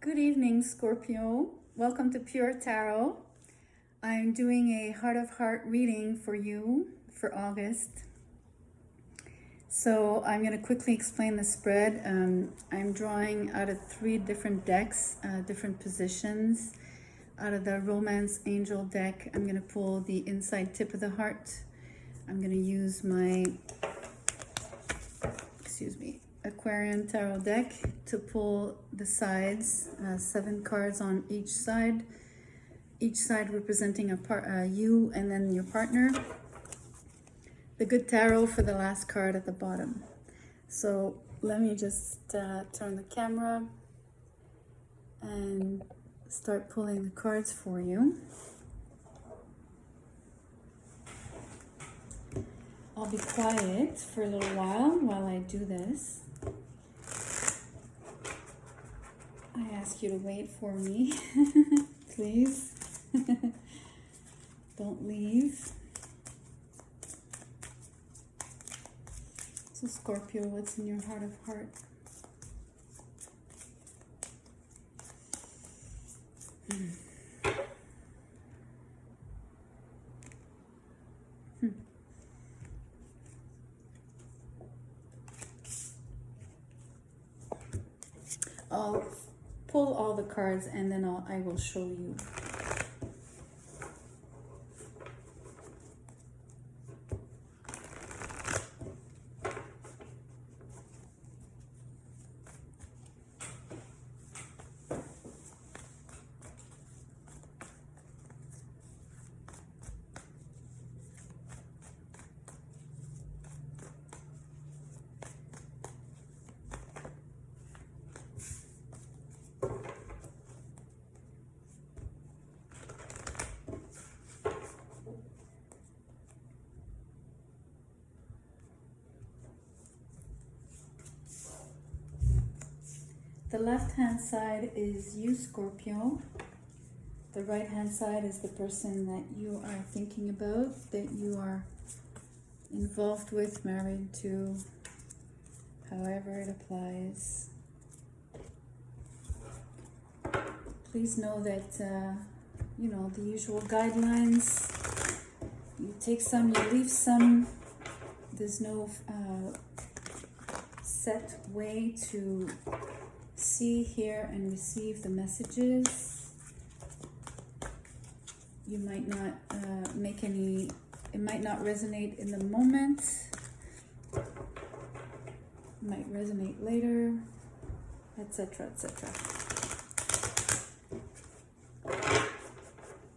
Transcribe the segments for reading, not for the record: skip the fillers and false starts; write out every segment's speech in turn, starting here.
Good evening, Scorpio. Welcome to Pure Tarot. I'm doing a Heart of Heart reading for you for August. So I'm going to quickly explain the spread. I'm drawing out of 3 different decks, different positions. Out of the Romance Angel deck, I'm going to pull the inside tip of the heart. I'm going to use my, Aquarian Tarot deck to pull the sides, 7 cards on each side representing you and then your partner. The good tarot for the last card at the bottom. So let me just turn the camera and start pulling the cards for you. I'll be quiet for a little while I do this. I ask you to wait for me, please. Don't leave. So Scorpio, what's in your heart of heart? I'll pull all the cards and then I will show you. The left-hand side is you, Scorpio. The right-hand side is the person that you are thinking about, that you are involved with, married to, however it applies. Please know that, the usual guidelines. You take some, you leave some. There's no set way to see, hear, and receive the messages. You might not it might not resonate in the moment. It might resonate later, etc., etc.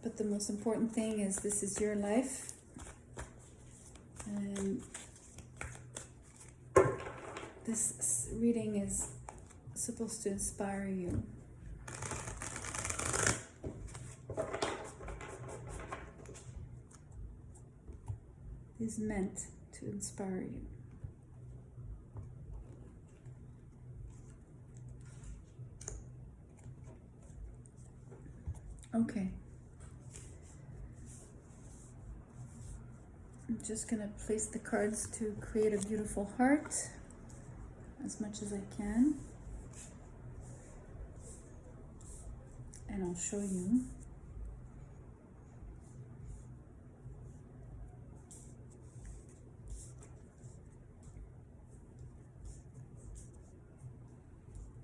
But the most important thing is this is your life. And this reading is supposed to inspire you. Is meant to inspire you. Okay. I'm just gonna place the cards to create a beautiful heart as much as I can. And I'll show you.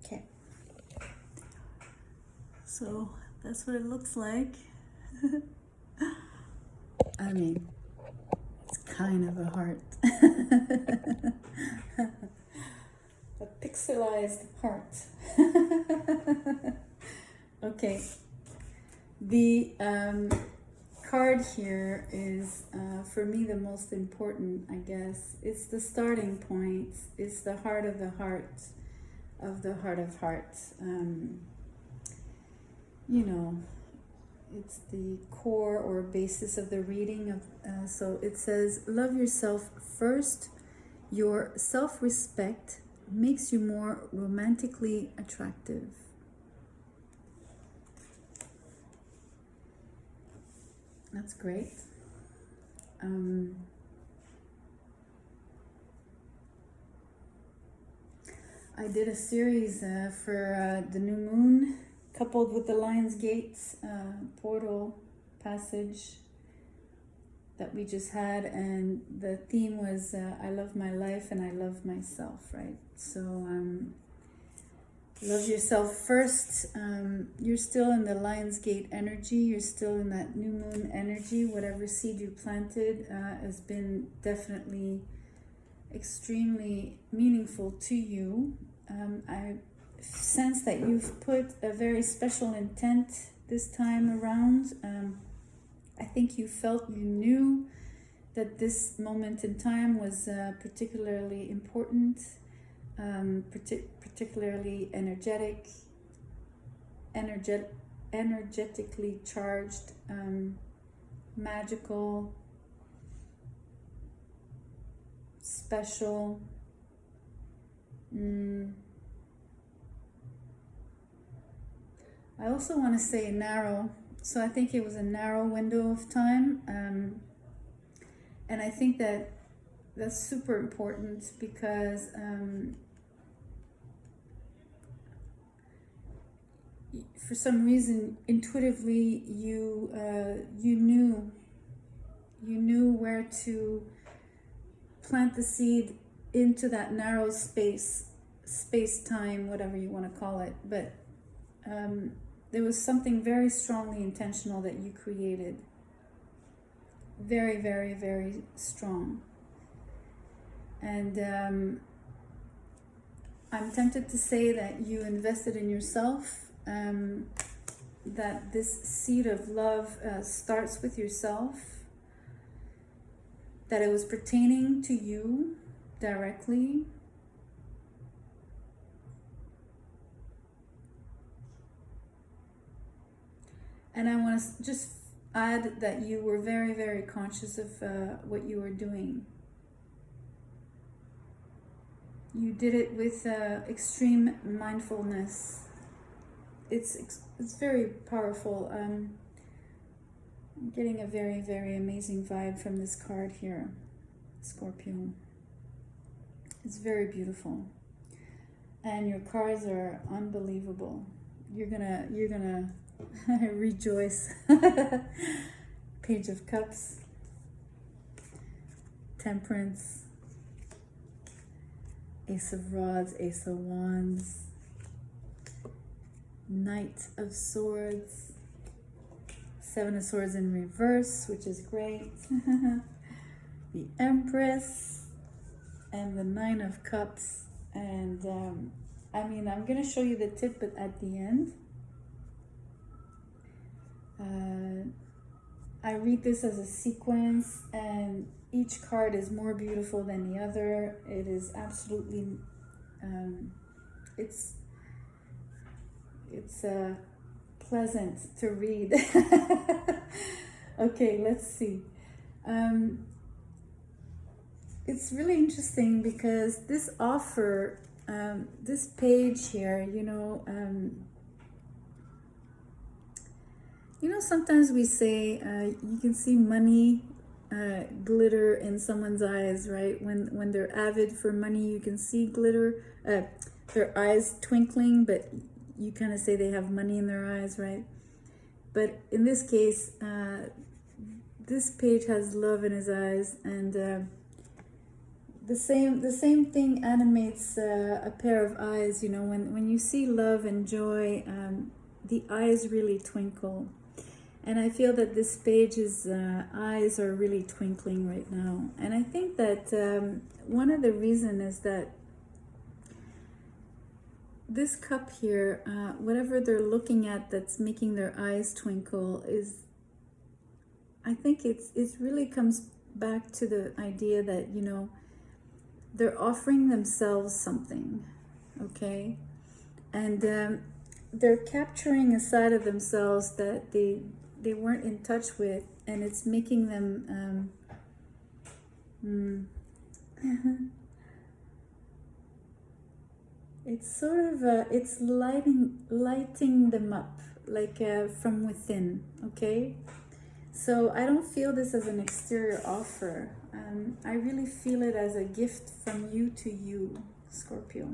Okay. So that's what it looks like. I mean, it's kind of a heart. A pixelized heart. Okay, the card here is, for me, the most important, I guess. It's the starting point. It's the heart of the heart of the heart of hearts. It's the core or basis of the reading. So it says, love yourself first. Your self-respect makes you more romantically attractive. That's great. I did a series for the new moon coupled with the Lion's Gate portal passage that we just had, and the theme was I love my life and I love myself, right? So love yourself first. You're still in the Lion's Gate energy, you're still in that new moon energy. Whatever seed you planted has been definitely extremely meaningful to you. I sense that you've put a very special intent this time around. I think you felt, you knew that this moment in time was particularly important, particularly energetically charged, magical, special. I also want to say narrow. So I think it was a narrow window of time. And I think that that's super important because for some reason, intuitively, you knew where to plant the seed into that narrow space-time, whatever you want to call it. But there was something very strongly intentional that you created. Very, very, very strong. And I'm tempted to say that you invested in yourself, that this seed of love starts with yourself, that it was pertaining to you directly. And I want to just add that you were very, very conscious of what you were doing. You did it with extreme mindfulness. It's very powerful. I'm getting a very, very amazing vibe from this card here, Scorpio. It's very beautiful, and your cards are unbelievable. You're gonna rejoice. Page of Cups, Temperance, Ace of Rods, Ace of Wands, Knight of Swords, Seven of Swords in reverse, which is great. The Empress, and the Nine of Cups. And I mean, I'm going to show you the tidbit at the end. I read this as a sequence, and each card is more beautiful than the other. It is absolutely, it's pleasant to read. Okay, let's see. It's really interesting because this offer, this page here, sometimes we say you can see money glitter in someone's eyes, right? When they're avid for money, you can see glitter, their eyes twinkling, but you kind of say they have money in their eyes, right? But in this case, this page has love in his eyes, and the same thing animates a pair of eyes. When you see love and joy, the eyes really twinkle. And I feel that this page's eyes are really twinkling right now. And I think that one of the reasons is that this cup here, whatever they're looking at that's making their eyes twinkle is, I think it really comes back to the idea that, they're offering themselves something, okay? And they're capturing a side of themselves that they weren't in touch with, and it's making them it's sort of it's lighting them up, like from within, okay? So I don't feel this as an exterior offer. I really feel it as a gift from you to you, Scorpio.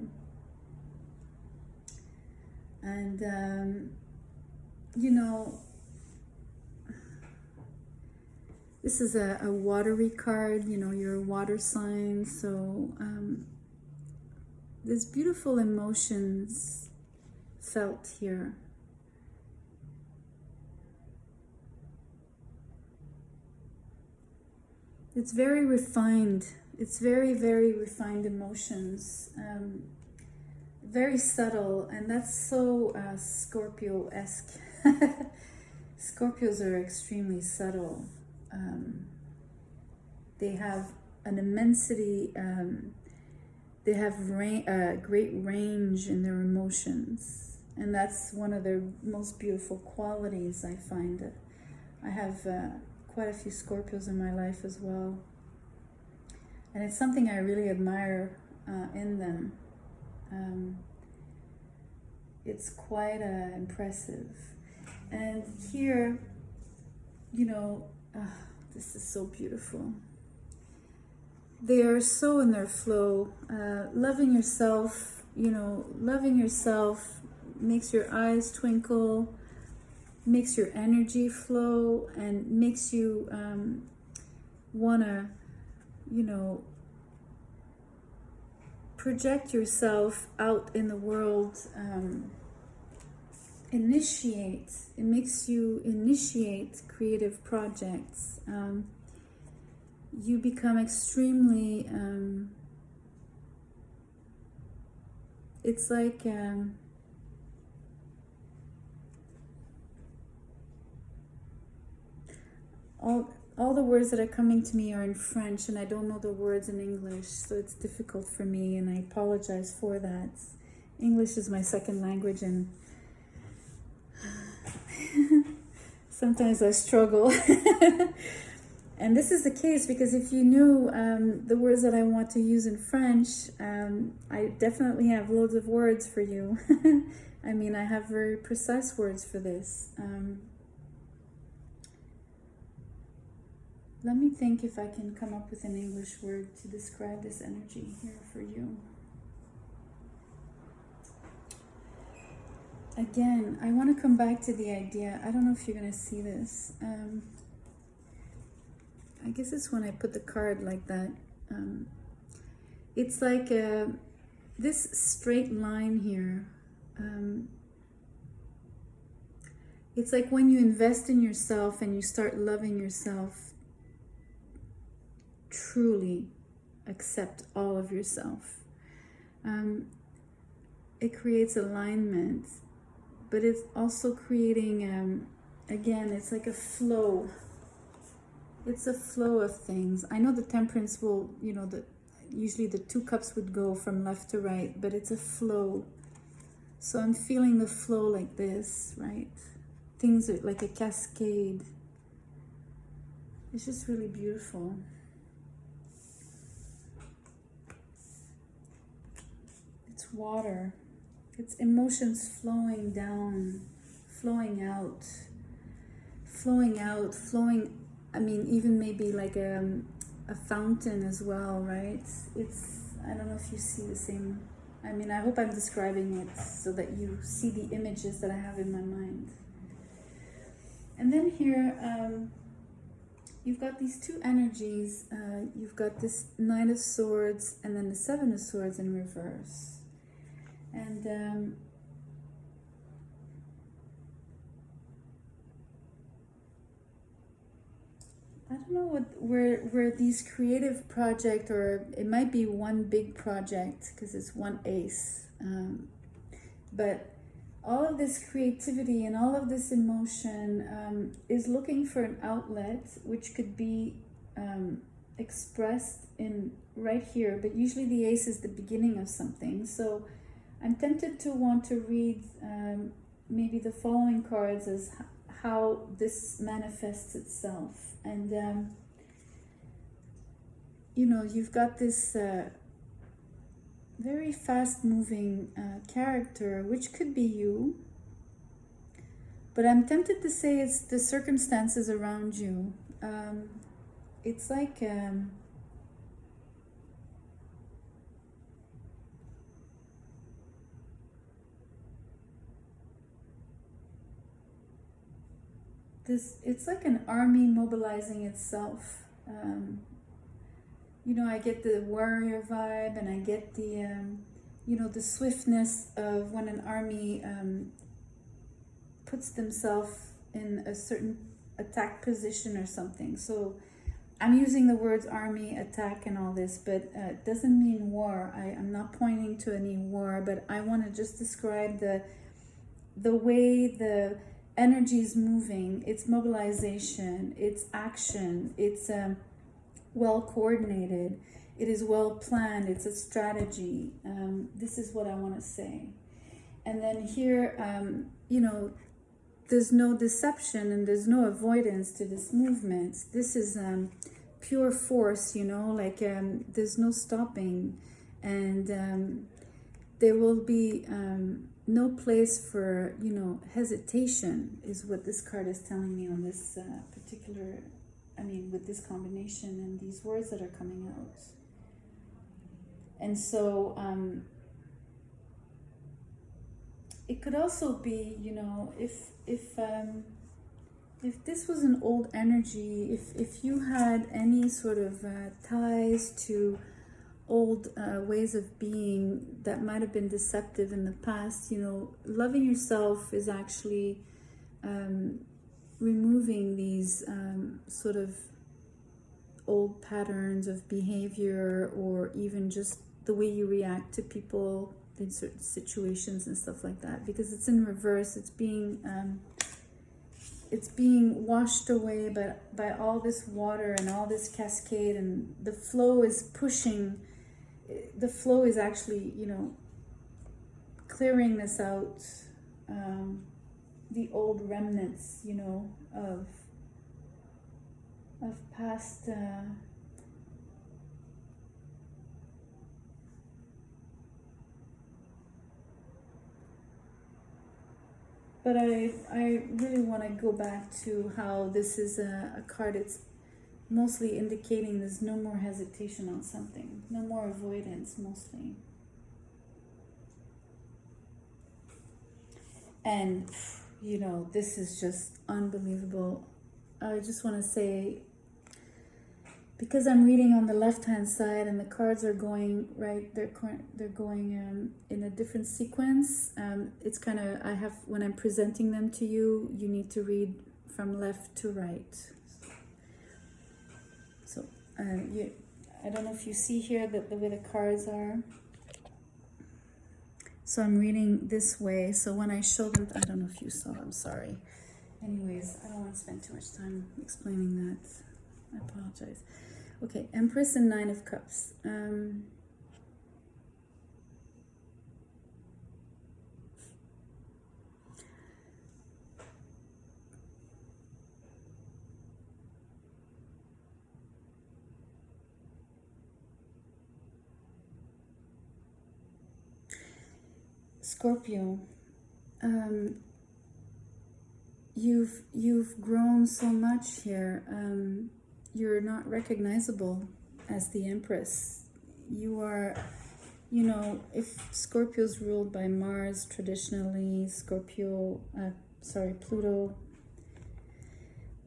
And you know, this is a watery card, you know, you're a water sign, so there's beautiful emotions felt here. It's very refined. It's very, very refined emotions. Very subtle, and that's so Scorpio-esque. Scorpios are extremely subtle. They have an immensity, they have great range in their emotions. And that's one of their most beautiful qualities, I find. I have quite a few Scorpios in my life as well. And it's something I really admire in them. It's quite impressive. And here, you know, this is so beautiful. They are so in their flow. Loving yourself, you know, loving yourself makes your eyes twinkle, makes your energy flow, and makes you wanna, you know, project yourself out in the world. Initiate. It makes you initiate creative projects. You become extremely, it's like, all the words that are coming to me are in French, and I don't know the words in English, so it's difficult for me, and I apologize for that. English is my second language, and sometimes I struggle. And this is the case because if you knew the words that I want to use in French, I definitely have loads of words for you. I mean, I have very precise words for this. Let me think if I can come up with an English word to describe this energy here for you. Again, I want to come back to the idea. I don't know if you're going to see this. I guess it's when I put the card like that. It's like this straight line here. It's like when you invest in yourself and you start loving yourself, truly accept all of yourself. It creates alignment, but it's also creating, again, it's like a flow. It's a flow of things. I know the temperance will, you know, usually the 2 cups would go from left to right, but it's a flow. So I'm feeling the flow like this, right? Things are like a cascade. It's just really beautiful. It's water. It's emotions flowing down, flowing out, flowing. I mean, even maybe like a fountain as well, right? I don't know if you see the same. I mean, I hope I'm describing it so that you see the images that I have in my mind. And then here, you've got these 2 energies. You've got this 9 of Swords and then the 7 of Swords in reverse. And I don't know where these creative project, or it might be one big project because it's one ace, but all of this creativity and all of this emotion is looking for an outlet, which could be expressed in right here, but usually the ace is the beginning of something. So I'm tempted to want to read maybe the following cards as how this manifests itself. And you know, you've got this very fast-moving character, which could be you, but I'm tempted to say it's the circumstances around you. It's like it's like an army mobilizing itself. I get the warrior vibe, and I get the, the swiftness of when an army puts themselves in a certain attack position or something. So I'm using the words army, attack, and all this, but it doesn't mean war. I'm not pointing to any war, but I want to just describe the way the energy is moving, its mobilization, its action, it's well coordinated, it is well planned, it's a strategy. This is what I want to say. And then here, there's no deception and there's no avoidance to this movement. This is pure force, there's no stopping, and there will be no place for, hesitation, is what this card is telling me on this particular, with this combination and these words that are coming out. And so it could also be, if this was an old energy, if you had any sort of ties to old ways of being that might have been deceptive in the past, loving yourself is actually removing these sort of old patterns of behavior, or even just the way you react to people in certain situations and stuff like that, because it's in reverse. It's being washed away by all this water and all this cascade, and the flow is pushing. The flow is actually, clearing this out, the old remnants, of past but I really want to go back to how this is a card. It's mostly indicating there's no more hesitation on something, no more avoidance, mostly. And, this is just unbelievable. I just want to say, because I'm reading on the left-hand side and the cards are going, right, they're going in a different sequence. It's kind of, when I'm presenting them to you, you need to read from left to right. So, I don't know if you see here the way the cards are. So I'm reading this way. So when I show them, I don't know if you saw, I'm sorry. Anyways, I don't want to spend too much time explaining that. I apologize. Okay, Empress and Nine of Cups. Scorpio, you've grown so much here. You're not recognizable as the Empress. You are, if Scorpio's ruled by Mars traditionally, Pluto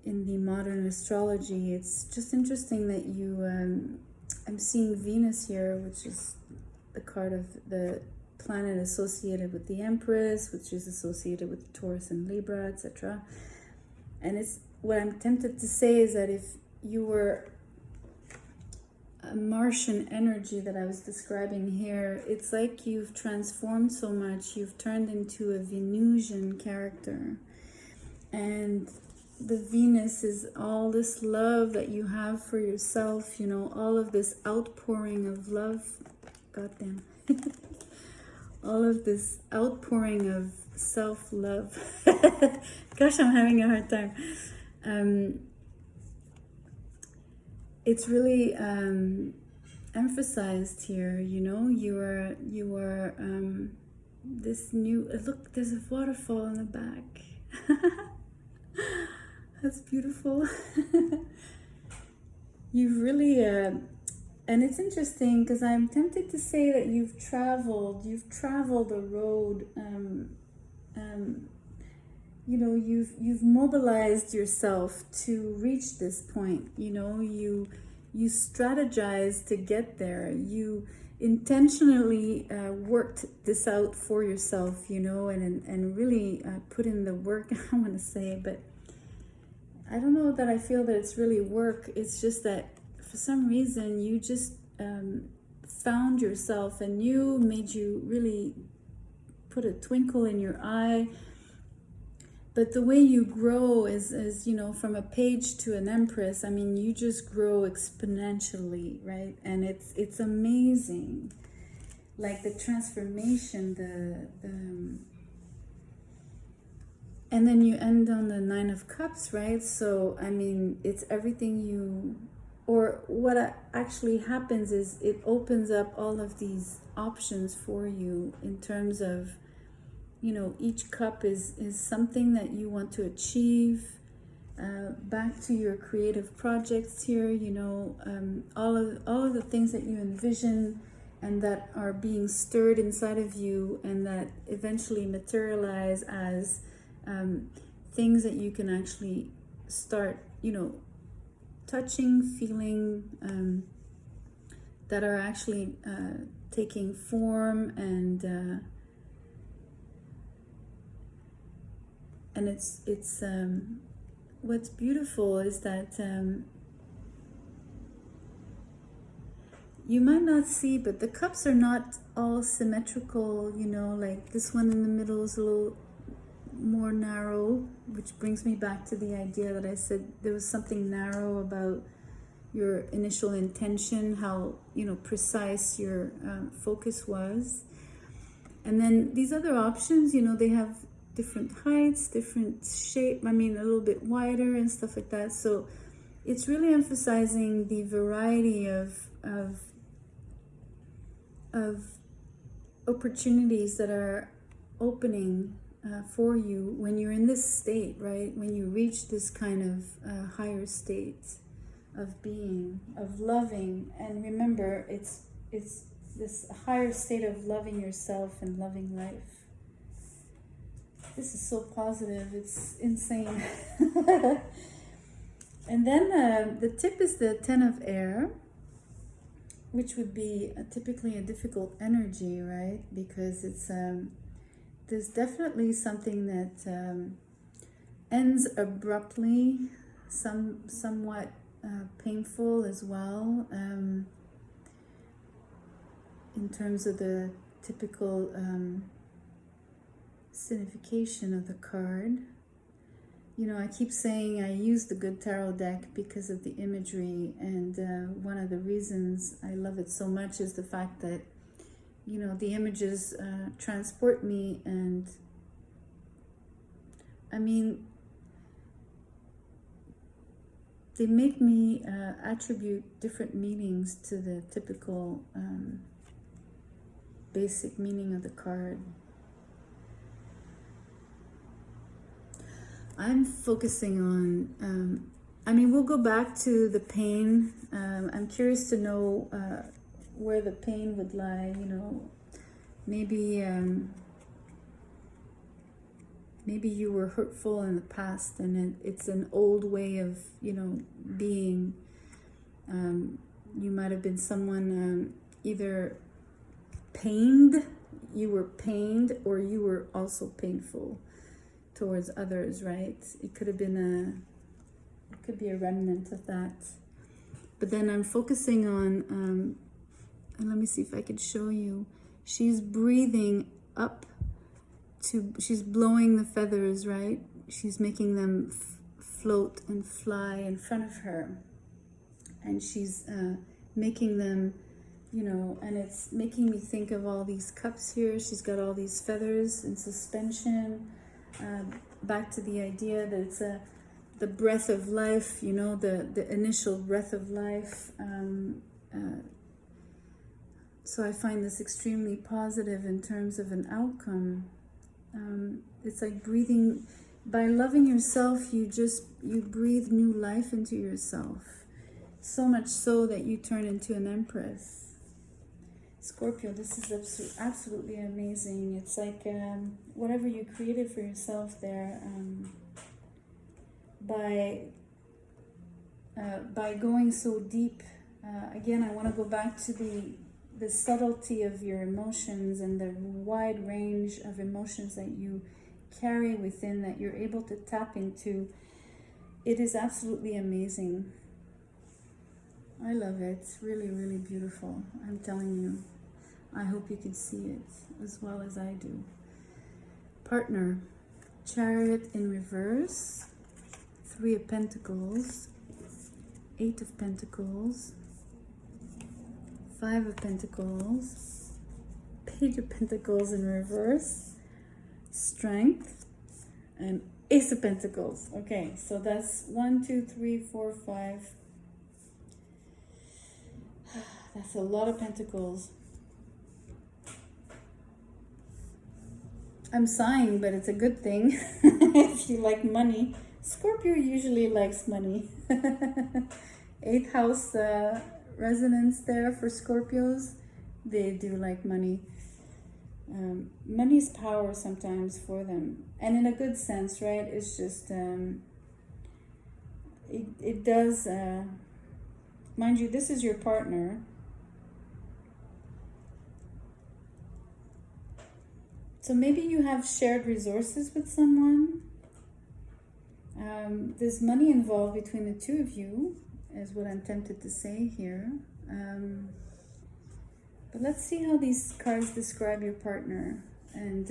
in the modern astrology, it's just interesting that you, I'm seeing Venus here, which is the card of the planet associated with the Empress, which is associated with Taurus and Libra, etc. And it's what I'm tempted to say is that if you were a Martian energy that I was describing here, it's like you've transformed so much, you've turned into a Venusian character. And the Venus is all this love that you have for yourself, all of this outpouring of love. Goddamn. All of this outpouring of self-love. Gosh, I'm having a hard time. It's really emphasized here, you are this new, look, there's a waterfall in the back. That's beautiful. You've really, and it's interesting because I'm tempted to say that you've traveled a road you know, you've mobilized yourself to reach this point. You know, you strategize to get there. You intentionally worked this out for yourself, you know, and really put in the work. I want to say, but I don't know that I feel that it's really work. It's just that for some reason you just found yourself, and you made you really put a twinkle in your eye. But the way you grow is, you know, from a page to an empress. I mean, you just grow exponentially, right? And it's amazing, like the transformation, and then you end on the 9 of Cups, right? So I mean, it's everything you, or what actually happens is it opens up all of these options for you in terms of, you know, each cup is something that you want to achieve. Back to your creative projects here, you know, all of the things that you envision and that are being stirred inside of you, and that eventually materialize as things that you can actually start, you know, touching, feeling, that are actually taking form, and it's what's beautiful is that you might not see, but the cups are not all symmetrical, you know, like this one in the middle is a little more narrow, which brings me back to the idea that I said there was something narrow about your initial intention, how, you know, precise your focus was. And then these other options, you know, they have different heights, different shape, I mean, a little bit wider and stuff like that. So it's really emphasizing the variety of opportunities that are opening for you when you're in this state, right? When you reach this kind of higher state of being, of loving. And remember, it's this higher state of loving yourself and loving life. This is so positive, it's insane. And then the tip is the 10 of air, which would be typically a difficult energy, right? Because it's there's definitely something that ends abruptly, somewhat painful as well, in terms of the typical signification of the card. You know, I keep saying I use the Good Tarot deck because of the imagery, and one of the reasons I love it so much is the fact that, you know, the images transport me, and I mean, they make me attribute different meanings to the typical basic meaning of the card. I'm focusing on, I mean, we'll go back to the pain. I'm curious to know where the pain would lie, you know. Maybe maybe you were hurtful in the past, and it's an old way of, you know, being. You might have been someone either pained, you were pained, or you were also painful towards others, right? It could have been it could be a remnant of that. But then I'm focusing on, and let me see if I can show you. She's breathing up to, she's blowing the feathers, right? She's making them float and fly in front of her. And she's making them, you know, and it's making me think of all these cups here. She's got all these feathers in suspension. Back to the idea that it's the breath of life, you know, the initial breath of life. So I find this extremely positive in terms of an outcome. It's like breathing, by loving yourself, you breathe new life into yourself. So much so that you turn into an empress. Scorpio, this is absolutely amazing. It's like whatever you created for yourself there, by going so deep. Again, I want to go back to the subtlety of your emotions and the wide range of emotions that you carry within, that you're able to tap into. It is absolutely amazing. I love it. It's really, really beautiful. I'm telling you. I hope you can see it as well as I do. Partner, Chariot in reverse, 3 of Pentacles, 8 of Pentacles, 5 of Pentacles, Page of Pentacles in reverse, Strength, and Ace of Pentacles. Okay, so that's 1, 2, 3, 4, 5. That's a lot of pentacles. I'm sighing, but it's a good thing if you like money. Scorpio usually likes money. 8th house resonance there for Scorpios. They do like money. Money's power sometimes for them. And in a good sense, right? It's just, it does, mind you, this is your partner. So maybe you have shared resources with someone. There's money involved between the two of you, is what I'm tempted to say here. But let's see how these cards describe your partner, and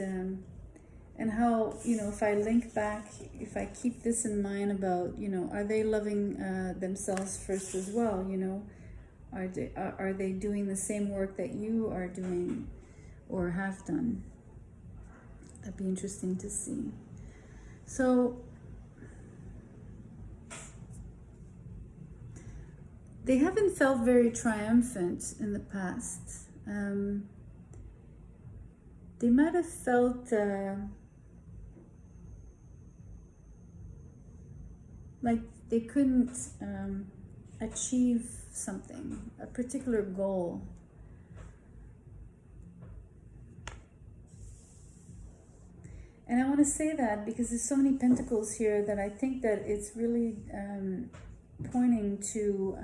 how, you know, if I link back, if I keep this in mind about, you know, are they loving themselves first as well? You know, are they doing the same work that you are doing or have done? That'd be interesting to see. So they haven't felt very triumphant in the past. They might have felt like they couldn't achieve something, a particular goal. And I want to say that because there's so many pentacles here that I think that it's really pointing to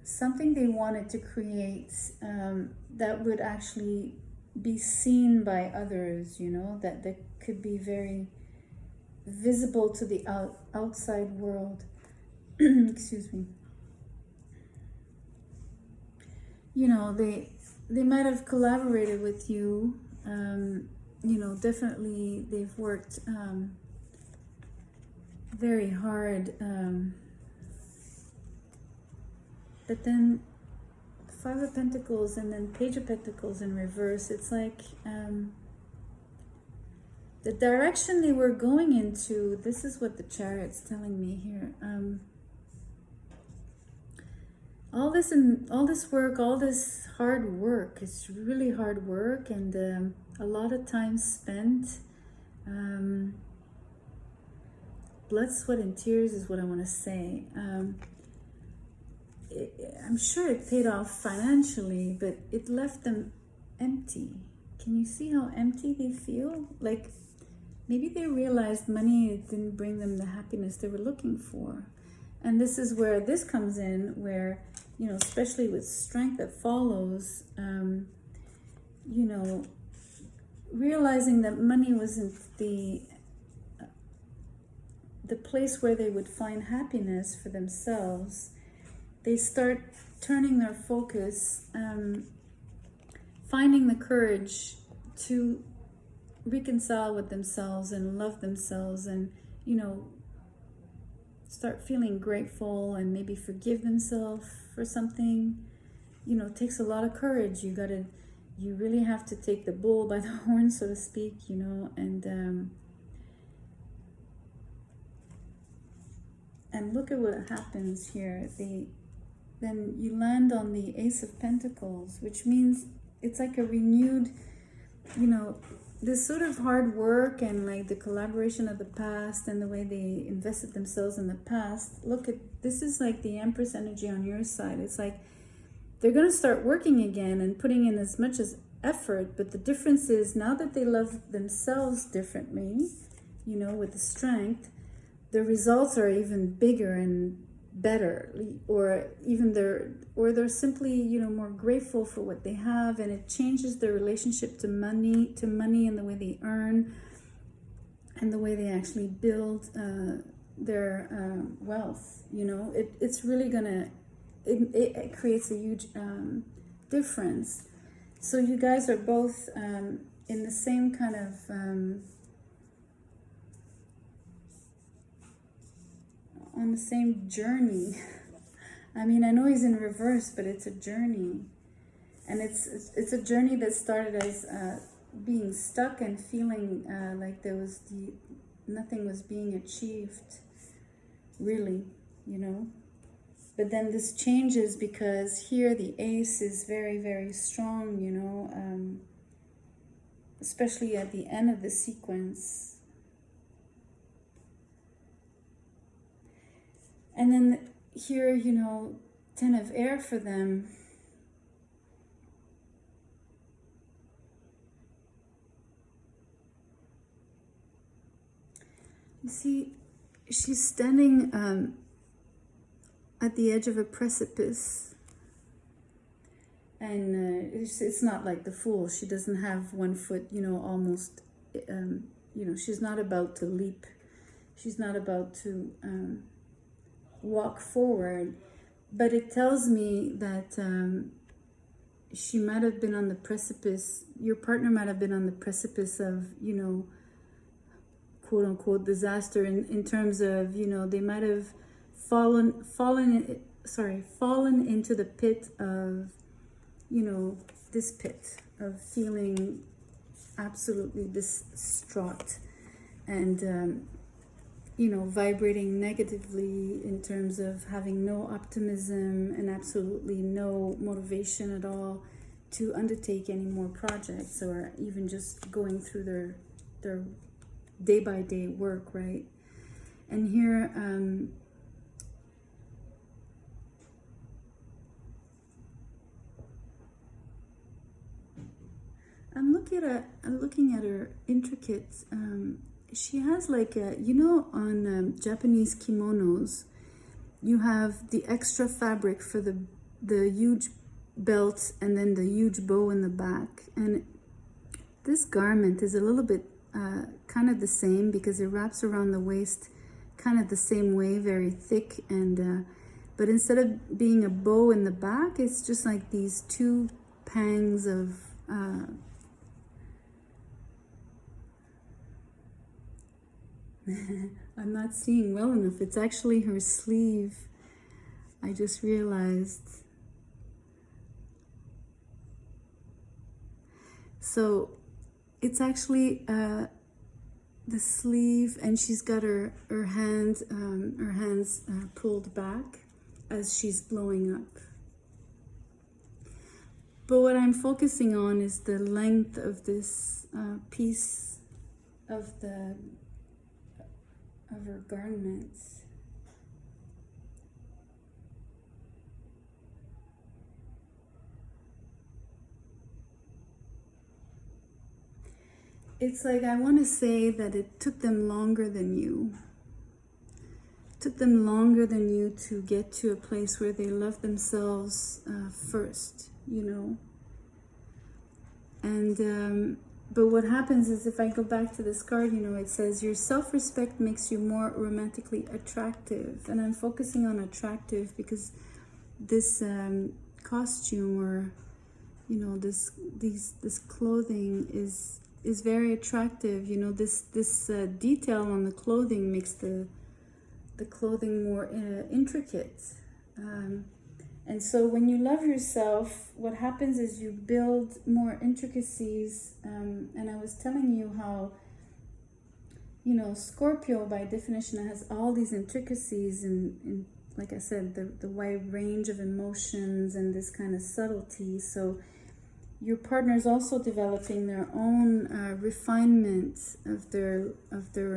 something they wanted to create that would actually be seen by others, you know, that could be very visible to the outside world. Excuse me. You know, they might have collaborated with you. You know, definitely they've worked very hard, but then 5 of Pentacles and then Page of Pentacles in reverse. It's like the direction they were going into, this is what the Chariot's telling me here. All this work, all this hard work, it's really hard work, and a lot of time spent. Blood, sweat, and tears is what I want to say. I'm sure it paid off financially, but it left them empty. Can you see how empty they feel? Like maybe they realized money didn't bring them the happiness they were looking for. And this is where this comes in, where, you know, especially with strength that follows, you know, realizing that money wasn't the place where they would find happiness for themselves. They start turning their focus, finding the courage to reconcile with themselves and love themselves, and, you know, start feeling grateful and maybe forgive themselves for something. You know, it takes a lot of courage. You really have to take the bull by the horn, so to speak, you know, and look at what happens here. Then you land on the Ace of Pentacles, which means it's like a renewed, you know, this sort of hard work and like the collaboration of the past and the way they invested themselves in the past. Look at, this is like the Empress energy on your side. It's like they're going to start working again and putting in as much as effort. But the difference is now that they love themselves differently, you know, with the strength, the results are even bigger and better, or even they're simply, you know, more grateful for what they have, and it changes their relationship to money and the way they earn and the way they actually build their wealth. You know, it's really gonna it creates a huge difference. So you guys are both in the same kind of on the same journey. I mean, I know he's in reverse, but it's a journey, and it's a journey that started as being stuck and feeling like nothing was being achieved, really, you know. But then this changes because here the ace is very, very strong, you know, especially at the end of the sequence. And then here, you know, 10 of air for them. You see, she's standing at the edge of a precipice. And it's not like the Fool. She doesn't have one foot, you know, almost, you know, she's not about to leap. She's not about to walk forward. But it tells me that she might have been on the precipice. Your partner might have been on the precipice of, you know, quote unquote disaster in terms of, you know, they might have fallen into the pit of, you know, this pit of feeling absolutely distraught and you know, vibrating negatively in terms of having no optimism and absolutely no motivation at all to undertake any more projects, or even just going through their day-by-day work, right? And here I'm looking at her intricate she has like a, you know, on Japanese kimonos, you have the extra fabric for the huge belt and then the huge bow in the back. And this garment is a little bit kind of the same because it wraps around the waist kind of the same way, very thick. And but instead of being a bow in the back, it's just like these two pangs of I'm not seeing well enough. It's actually her sleeve. I just realized. So it's actually the sleeve, and she's got her hands pulled back as she's blowing up. But what I'm focusing on is the length of this piece of her garments. It's like, I want to say that it took them longer than you. It took them longer than you to get to a place where they love themselves first, you know. And but what happens is, if I go back to this card, you know, it says your self-respect makes you more romantically attractive. And I'm focusing on attractive because this costume, or, you know, this clothing is very attractive. You know, this detail on the clothing makes the clothing more intricate. And so when you love yourself, what happens is you build more intricacies. And I was telling you how, you know, Scorpio by definition has all these intricacies in like I said, the wide range of emotions and this kind of subtlety. So your partner is also developing their own refinement of their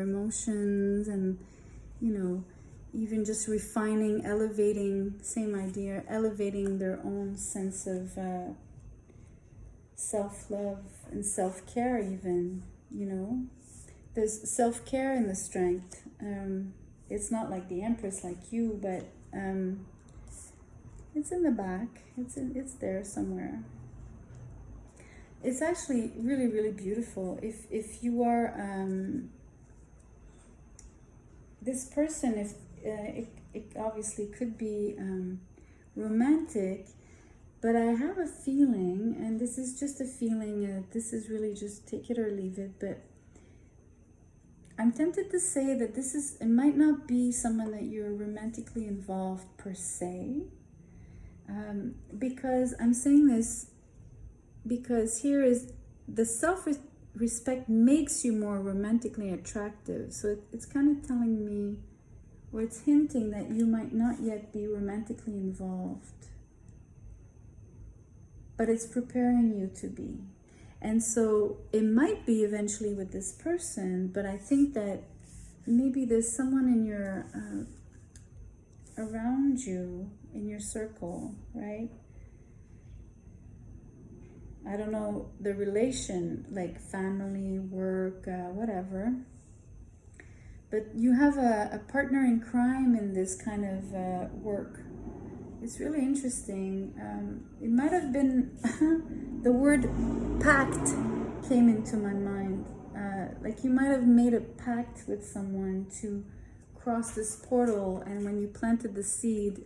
emotions, and, you know, even just refining, elevating, same idea, elevating their own sense of self-love and self-care even, you know. There's self-care in the strength. It's not like the Empress like you, but it's in the back. It's there somewhere. It's actually really, really beautiful. If you are this person, if it obviously could be romantic, but I have a feeling, and this is just a feeling, this is really just take it or leave it, but I'm tempted to say that it might not be someone that you're romantically involved per se, because I'm saying this because here is the self-respect makes you more romantically attractive. So it's kind of telling me, or it's hinting that you might not yet be romantically involved, but it's preparing you to be. And so it might be eventually with this person, but I think that maybe there's someone in your around you, in your circle, right? I don't know the relation, like family, work, whatever. But you have a partner in crime in this kind of work. It's really interesting. It might have been the word pact came into my mind. Like you might have made a pact with someone to cross this portal, and when you planted the seed,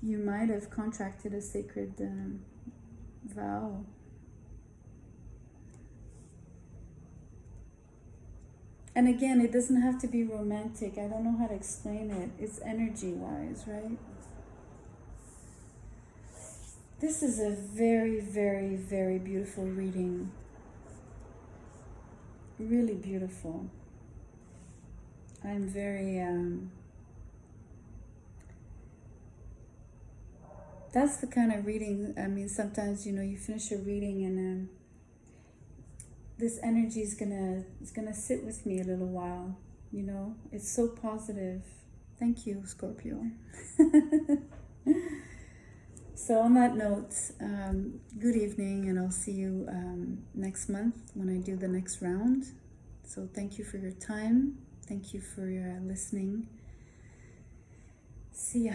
you might have contracted a sacred vow. And again, it doesn't have to be romantic. I don't know how to explain it. It's energy-wise, right? This is a very, very, very beautiful reading. Really beautiful. I'm very... that's the kind of reading, I mean, sometimes, you know, you finish a reading and this energy is gonna sit with me a little while, you know. It's so positive. Thank you, Scorpio. So on that note, good evening, and I'll see you next month when I do the next round. So thank you for your time. Thank you for your listening. See ya.